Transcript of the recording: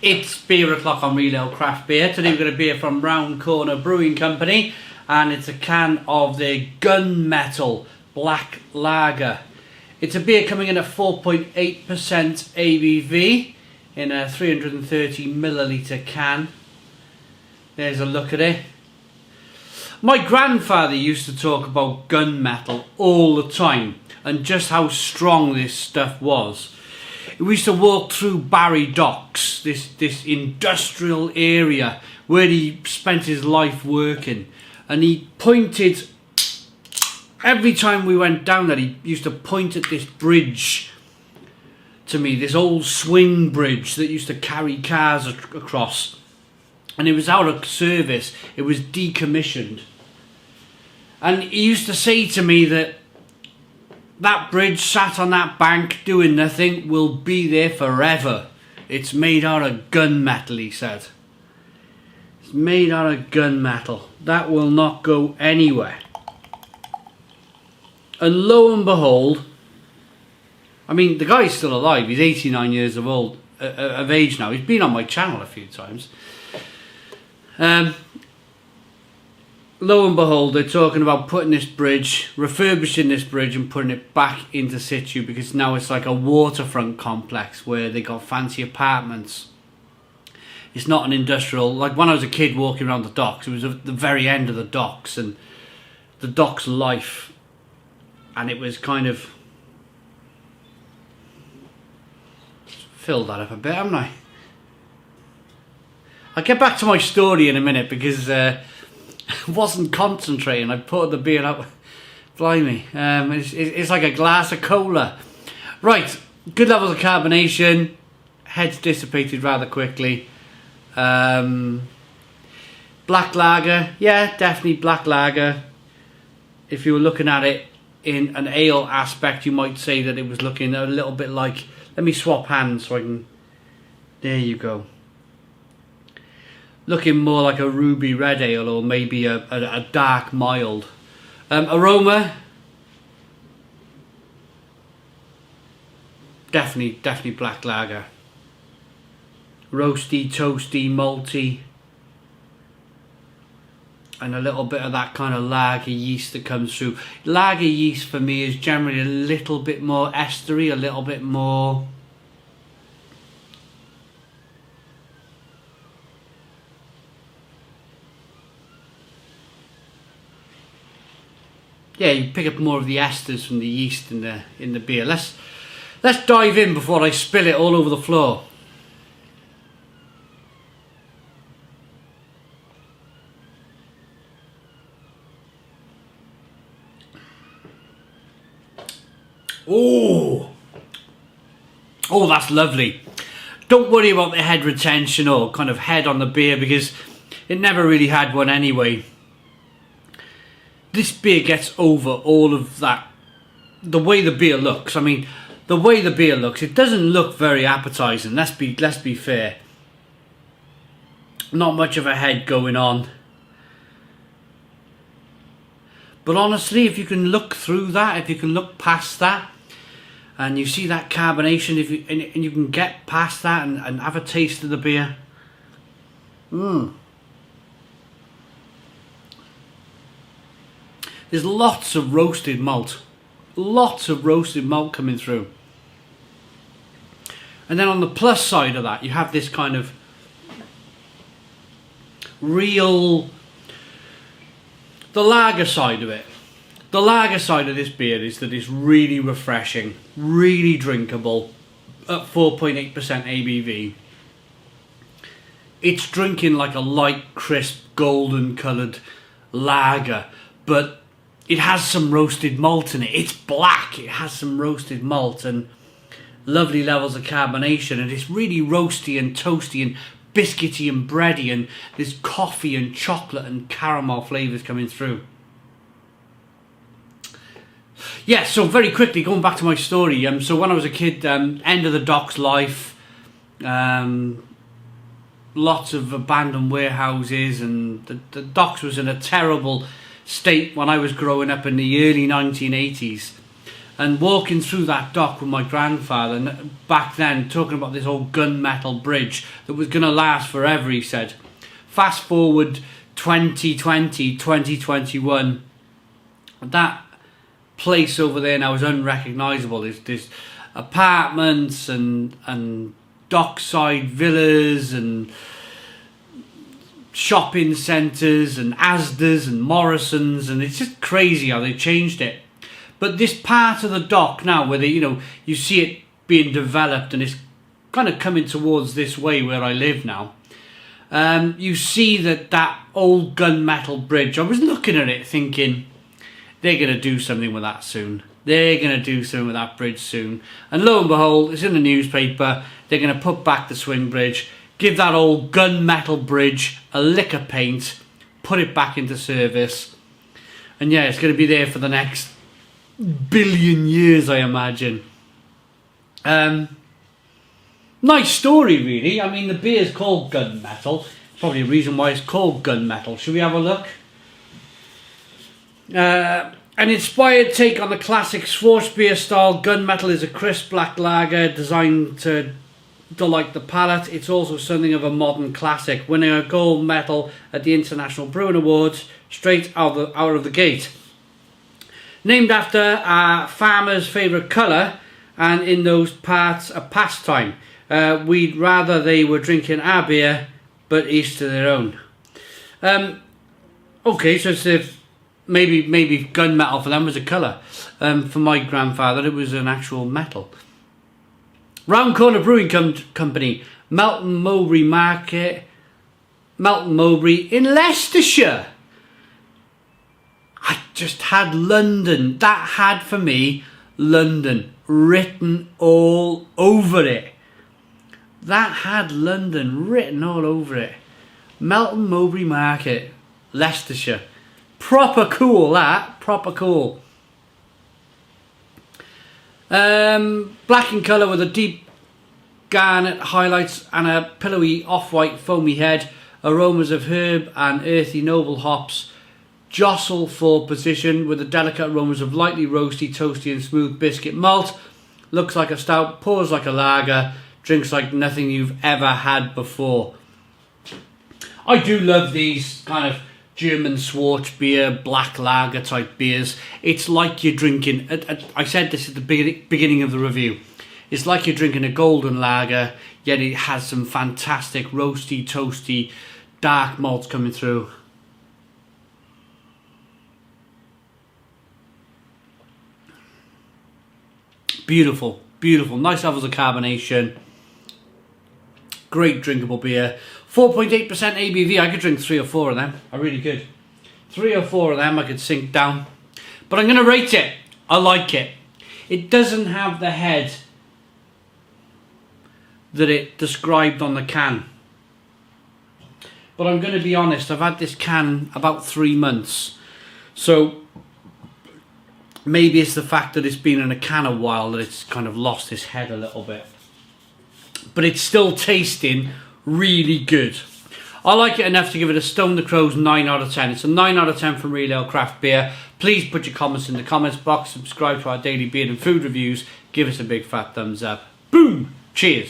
It's beer o'clock on Real Ale Craft Beer. Today we've got a beer from Round Corner Brewing Company, and it's a can of the Gunmetal Black Lager. It's a beer coming in at 4.8% ABV in a 330ml can. There's a look at it. My grandfather used to talk about gunmetal all the time and just how strong this stuff was. We used to walk through Barry Docks, this industrial area where he spent his life working, and he pointed, every time we went down there, he used to point at this bridge to me, this old swing bridge that used to carry cars across, and it was out of service, it was decommissioned. And he used to say to me that that bridge sat on that bank doing nothing will be there forever. It's made out of gunmetal, he said. It's made out of gunmetal. That will not go anywhere. And lo and behold, I mean, the guy's still alive. He's 89 years of age now. He's been on my channel a few times. Lo and behold, they're talking about putting this bridge, refurbishing this bridge and putting it back into situ, because now it's like a waterfront complex where they got fancy apartments. It's not an industrial, like when I was a kid walking around the docks, it was at the very end of the docks and the docks life, and it was kind of, filled that up a bit, haven't I? I'll get back to my story in a minute because I wasn't concentrating. I put the beer up. Blimey. It's like a glass of cola. Right. Good levels of carbonation. Head's dissipated rather quickly. Black lager. Yeah, definitely black lager. If you were looking at it in an ale aspect, you might say that it was looking a little bit like... Let me swap hands so I can... There you go. Looking more like a ruby red ale, or maybe a dark mild. Aroma, definitely black lager. Roasty, toasty, malty, and a little bit of that kind of lager yeast that comes through. Lager yeast for me is generally a little bit more estery, a little bit more... Yeah, you pick up more of the esters from the yeast in the beer. Let's dive in before I spill it all over the floor. Oh, that's lovely. Don't worry about the head retention or kind of head on the beer, because it never really had one anyway. This beer gets over all of that. The way the beer looks, I mean, the way the beer looks, it doesn't look very appetizing. Let's be fair. Not much of a head going on. But honestly, if you can look through that, if you can look past that, and you see that carbonation, and you can get past that and have a taste of the beer. There's lots of roasted malt. Lots of roasted malt coming through. And then on the plus side of that, you have this kind of real... The lager side of it. The lager side of this beer is that it's really refreshing, really drinkable, at 4.8% ABV. It's drinking like a light, crisp, golden coloured lager, but it has some roasted malt in it. It's black. It has some roasted malt and lovely levels of carbonation. And it's really roasty and toasty and biscuity and bready. And there's coffee and chocolate and caramel flavours coming through. Yeah, so very quickly, going back to my story. So when I was a kid, end of the docks life. Lots of abandoned warehouses. And the docks was in a terrible state when I was growing up in the early 1980s, And walking through that dock with my grandfather, and back then talking about this old gunmetal bridge that was going to last forever, he said. Fast forward 2020, 2021, that place over there now is unrecognisable. There's apartments and dockside villas and shopping centres and Asda's and Morrison's, and it's just crazy how they changed it. But this part of the dock now, where you see it being developed, and it's kind of coming towards this way where I live now. You see that old gunmetal bridge. I was looking at it thinking, they're going to do something with that soon. They're going to do something with that bridge soon. And lo and behold, it's in the newspaper. They're going to put back the swing bridge, give that old gunmetal bridge a lick of paint, put it back into service. And yeah, it's going to be there for the next billion years, I imagine. Nice story, really. I mean, the beer's called Gunmetal. Probably a reason why it's called Gunmetal. Should we have a look? An inspired take on the classic Schwarzbier style, Gunmetal is a crisp black lager designed to delight the palate. It's also something of a modern classic, winning a gold medal at the International Brewing Awards straight out of the gate. Named after a farmer's favourite colour, and in those parts a pastime. We'd rather they were drinking our beer, but each to their own. Okay, so it's maybe gunmetal for them was a colour. For my grandfather, it was an actual metal. Round Corner Brewing Company, Melton Mowbray Market, Melton Mowbray in Leicestershire. I just had London. That had for me London written all over it. That had London written all over it. Melton Mowbray Market, Leicestershire. Proper cool, that. Proper cool. Black in colour with a deep garnet highlights and a pillowy off-white foamy head. Aromas of herb and earthy noble hops jostle for position with the delicate aromas of lightly roasty, toasty and smooth biscuit malt. Looks like a stout, pours like a lager, drinks like nothing you've ever had before. I do love these kind of German Schwarzbier, black lager type beers. It's like you're drinking, I said this at the beginning of the review, it's like you're drinking a golden lager, yet it has some fantastic roasty, toasty, dark malts coming through. Beautiful, beautiful, nice levels of carbonation. Great drinkable beer. 4.8% ABV. I could drink 3 or 4 of them. I really could. 3 or 4 of them I could sink down. But I'm going to rate it. I like it. It doesn't have the head that it described on the can. But I'm going to be honest, I've had this can about 3 months. So maybe it's the fact that it's been in a can a while that it's kind of lost its head a little bit. But it's still tasting really good. I like it enough to give it a Stone the Crows 9 out of 10. It's a 9 out of 10 from Real Ale Craft Beer. Please put your comments in the comments box. Subscribe to our daily beer and food reviews. Give us a big fat thumbs up. Boom! Cheers!